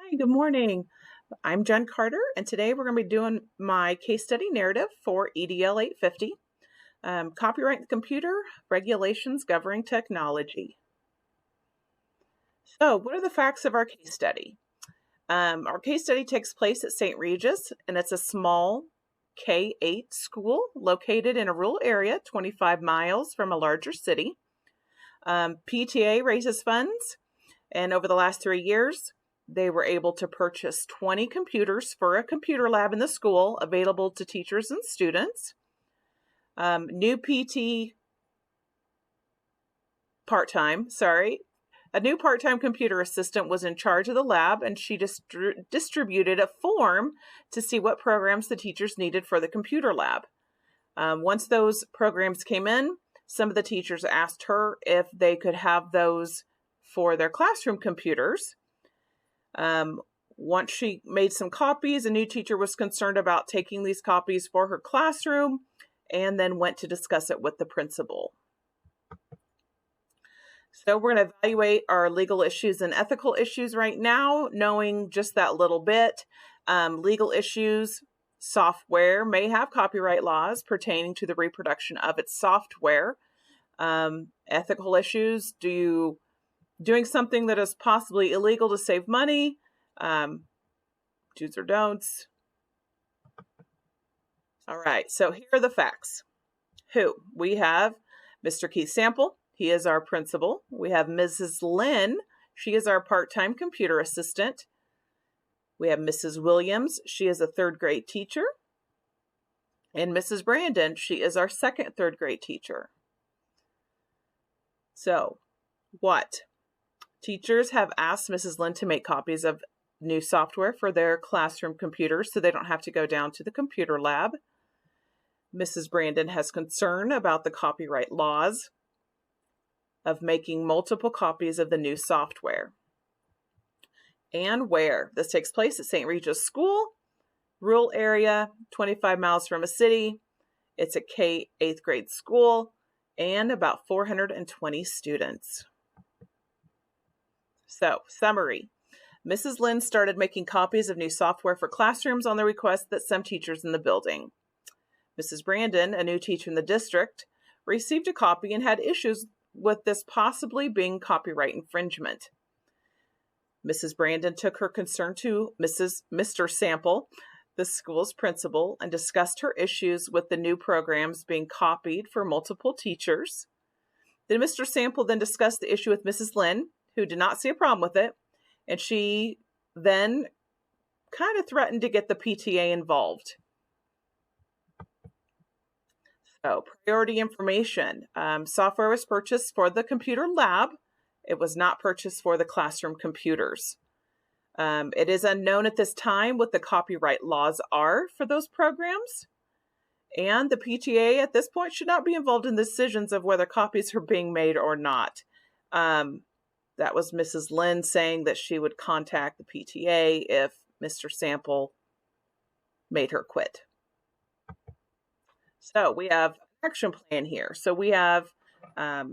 Hi, good morning. I'm Jen Carter, and today we're going to be doing my case study narrative for EDL 850, Copyright in the Computer, Regulations Governing Technology. So, what are the facts of our case study? Our case study takes place at St. Regis, and it's a small K-8 school located in a rural area 25 miles from a larger city. PTA raises funds, and over the last 3 years, they were able to purchase 20 computers for a computer lab in the school available to teachers and students. New PT part-time, a new part-time computer assistant was in charge of the lab, and she distributed a form to see what programs the teachers needed for the computer lab. Once those programs came in, some of the teachers asked her if they could have those for their classroom computers. Once she made some copies, a new teacher was concerned about taking these copies for her classroom and then went to discuss it with the principal. So we're going to evaluate our legal issues and ethical issues right now, knowing just that little bit. Legal issues, software may have copyright laws pertaining to the reproduction of its software. Ethical issues, doing something that is possibly illegal to save money, do's or don'ts. All right, so here are the facts. We have Mr. Keith Sample. He is our principal. We have Mrs. Lynn. She is our part-time computer assistant. We have Mrs. Williams. She is a third grade teacher. And Mrs. Brandon, she is our second third grade teacher. So, what? Teachers have asked Mrs. Lynn to make copies of new software for their classroom computers so they don't have to go down to the computer lab. Mrs. Brandon has concern about the copyright laws of making multiple copies of the new software. And where? This takes place at St. Regis School, rural area, 25 miles from a city. It's a K-8th grade school and about 420 students. So, summary. Mrs. Lynn started making copies of new software for classrooms on the request that some teachers in the building. Mrs. Brandon, a new teacher in the district, received a copy and had issues with this possibly being copyright infringement. Mrs. Brandon took her concern to Mr. Sample, the school's principal, and discussed her issues with the new programs being copied for multiple teachers. Then Mr. Sample then discussed the issue with Mrs. Lynn, who did not see a problem with it, and she then kind of threatened to get the PTA involved. So, priority information. Software was purchased for the computer lab. It was not purchased for the classroom computers. It is unknown at this time what the copyright laws are for those programs. And the PTA at this point should not be involved in the decisions of whether copies are being made or not. That was Mrs. Lynn saying that she would contact the PTA if Mr. Sample made her quit. So we have an action plan here. So we have a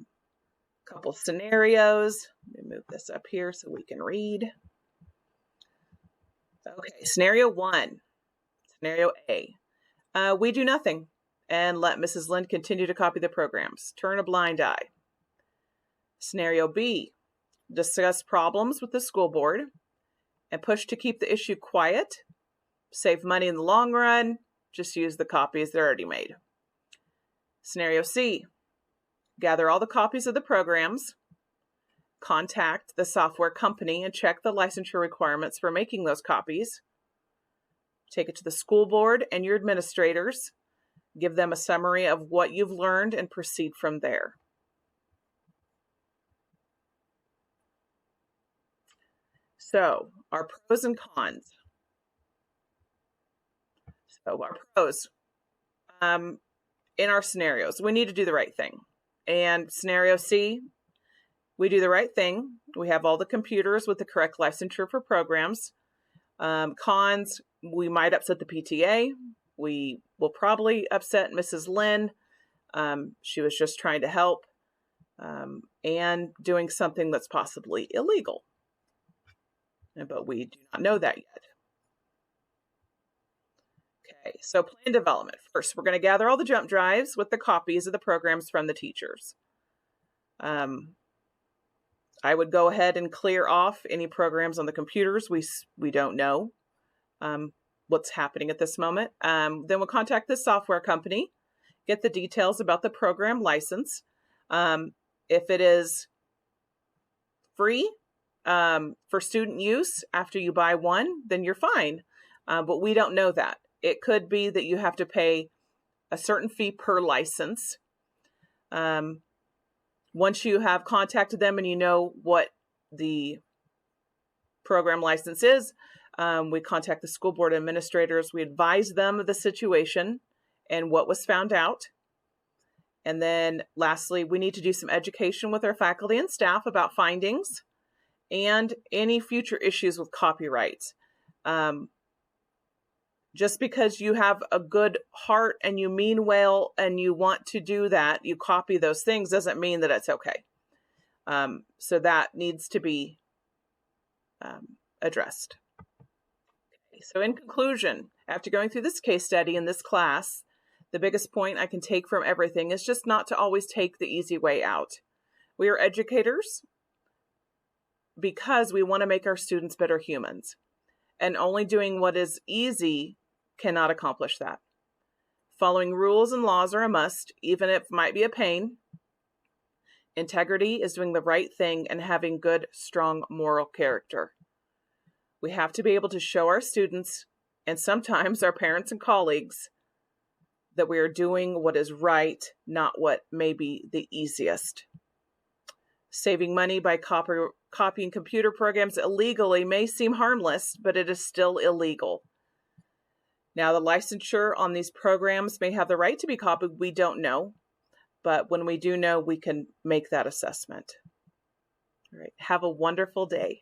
couple scenarios. Let me move this up here so we can read. Okay, scenario 1, scenario A. We do nothing and let Mrs. Lynn continue to copy the programs. Turn a blind eye. Scenario B, discuss problems with the school board and push to keep the issue quiet, save money in the long run, just use the copies they're already made. Scenario C, gather all the copies of the programs, contact the software company and check the licensure requirements for making those copies, take it to the school board and your administrators, give them a summary of what you've learned and proceed from there. So, our pros and cons. So, our pros. In our scenarios, we need to do the right thing. And scenario C, we do the right thing. We have all the computers with the correct licensure for programs. Cons, we might upset the PTA. We will probably upset Mrs. Lynn. She was just trying to help and doing something that's possibly illegal. but we do not know that yet. Okay, so plan development. First, we're going to gather all the jump drives with the copies of the programs from the teachers. I would go ahead and clear off any programs on the computers we don't know what's happening at this moment. Then we'll contact the software company, get the details about the program license. If it is free for student use after you buy one, then you're fine. But we don't know that. It could be that you have to pay a certain fee per license. Once you have contacted them and you know what the program license is, we contact the school board administrators. We advise them of the situation and what was found out. And then lastly, we need to do some education with our faculty and staff about findings and any future issues with copyrights. Just because you have a good heart and you mean well and you want to do that, you copy those things, doesn't mean that it's okay. So that needs to be addressed. Okay, so in conclusion, after going through this case study in this class, the biggest point I can take from everything is just not to always take the easy way out. We are educators because we want to make our students better humans. And only doing what is easy cannot accomplish that. Following rules and laws are a must, even if it might be a pain. Integrity is doing the right thing and having good, strong moral character. We have to be able to show our students, and sometimes our parents and colleagues, that we are doing what is right, not what may be the easiest. Saving money by copying computer programs illegally may seem harmless, but it is still illegal. Now, the licensure on these programs may have the right to be copied. We don't know. But when we do know, we can make that assessment. All right. Have a wonderful day.